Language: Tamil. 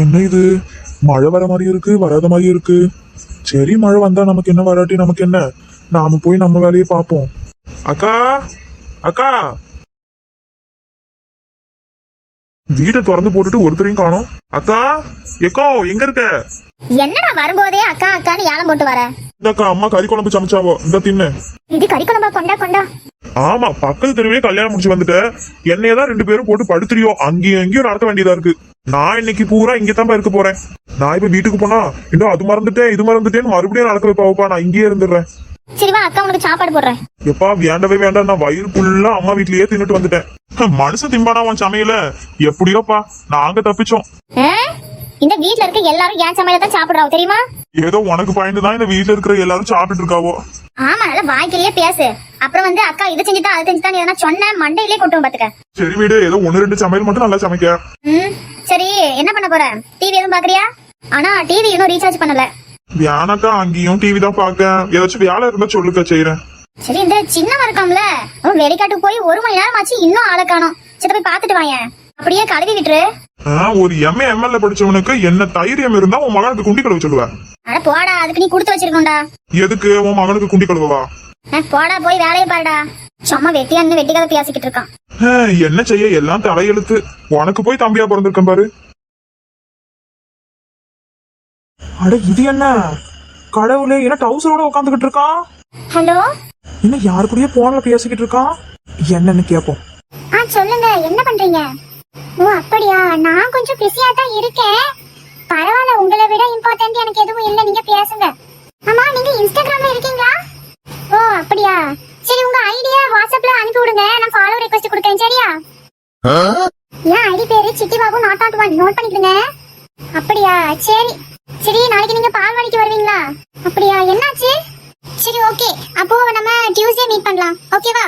என்ன இது? மழை வர மாதிரி இருக்கு, வராத மாதிரி இருக்கு. சரி, மழை வந்தா நமக்கு என்ன, வராட்டி நமக்கு என்ன, நாம போய் நம்ம வேலையை பார்ப்போம். அக்கா, அக்கா, வீட்டை திறந்து போட்டுட்டு ஒருத்தரையும் காணோம். அக்கா, எக்கோ எங்க இருக்க? என்னடா வரும்போதே அக்கா அக்கான்னு ஏலம் போட்டு வர? இந்தக்கா அம்மா கறி குழம்பு சமைச்சாவோ, இந்த தின்னு. இது கறி குழம்பா? கொண்டா கொண்டா. ஆமா, பக்கத்து தெருவே கல்யாணம் முடிச்சு வந்துட்ட. என்னையதான் 2 பேரும் போட்டு படுத்துறியோ, அங்கேயும் எங்கேயும் நடத்த வேண்டியதா இருக்கு. நான் இன்னைக்கு பூரா இங்கதான் இருக்க போறேன். நான் இப்ப வீட்டுக்கு போனா இன்னும் அது மறந்துட்டேன் இது மறந்துட்டேன்னு மறுபடியும் நடக்க வைப்பாப்பா. நான் இங்கேயே இருந்துடுறேன். சரி வா, அக்கா உனக்கு சாப்பாடு போடுறேன். எப்பா வேண்டவே வேண்டாம், நான் வயிறு ஃபுல்லா அம்மா வீட்லயே தின்னுட்டு வந்துட்டேன். மனுஷன் திம்பானா உன் சமையல? எப்படியோப்பா நாங்க தப்பிச்சோம். இந்த வீட்ல இருக்க எல்லாரும் என் சமையல தான் சாப்பிடுறாங்க தெரியுமா? ஏதோ உனக்கு பயந்துதான் இந்த வீட்டுல இருக்கிற எல்லாரும் சாப்பிட்டு இருக்காவோ. ஆமா, நல்லா வாய்க்கிலேயே பேசு. அப்புறம் வந்து அக்கா இதை செஞ்சுட்டா அதை செஞ்சுட்டா எதனா சொன்ன மண்டையிலே கொண்டு பாத்துக்க. சரி வீடு, ஏதோ 1-2 சமையல் மட்டும் நல்லா சமைக்க. சரி, என்ன பண்ண போற? டிவி எதுவும் பாக்குறியா? ஆனா டிவி இன்னும் ரீசார்ஜ் பண்ணல. வியானக்கா அங்கேயும் டிவி தான் பாக்க. ஏதாச்சும் வேலை இருந்தா சொல்லுக்க, செய்யறேன். சரி, இந்த சின்னவன் இருக்கான்ல, அவன் வெளிக்காட்டுக்கு போய் 1 மணி நேரம் ஆச்சு, இன்னும் ஆளை காணோம். சரி போய் பாத்துட்டு வாயேன். அப்படியே கழுவி விட்டுரு. ஒரு MA படிச்சவனுக்கு என்ன தைரியம் இருந்தா உன் மகனுக்கு குண்டி கழுவ சொல்லுவேன்? அட போடா, அதுக்கு நீ கொடுத்து வச்சிருக்கோண்டா. எதுக்கு உன் மகனுக்கு குண்டி கழுவவா? போடா, போய் வேலையை பாருடா. சும்மா வெட்டியான்னு வெட்டி கதை பேசிக்கிட்டு இருக்கான். என்ன செய்ய, எல்லாம் தலையெழுத்து. உனக்கு போய் தம்பியா பிறந்திருக்கேன் பாரு. அட இது என்ன கடவுளே, என்ன டவுசரோட உட்காந்துக்கிட்டு இருக்கான்? ஹலோ, என்ன யாரு கூடயே போன்ல பேசிக்கிட்டு இருக்கான்? என்னன்னு கேப்போம். சொல்லுங்க, என்ன பண்றீங்க? ஓ அப்படியா, நான் கொஞ்சம் பிஸியா தான் இருக்கேன். பரவாயில்ல, உங்களை விட இம்பார்ட்டன்ட் எனக்கு எதுவும் இல்ல, நீங்க பேசுங்க. அம்மா, நீங்க இன்ஸ்டாகிராம்ல இருக்கீங்களா? ஓ அப்படியா, சரி உங்க ஐடியா வாட்ஸ்அப்ல அனுப்பி விடுங்க, நான் ஃபாலோ ரிக்வெஸ்ட் கொடுக்கறேன். சரியா? என் ஐடி பேரு சிட்டி பாபு நாட் 1 நோட் பண்ணிக்கங்க. அப்படியா, சரி சரி, நாளைக்கு நீங்க பால்வாடிக்கு வருவீங்களா? அப்படியா, என்னாச்சு? சரி ஓகே, அப்போ நம்ம டியூஸ்டே மீட் பண்ணலாம். ஓகேவா?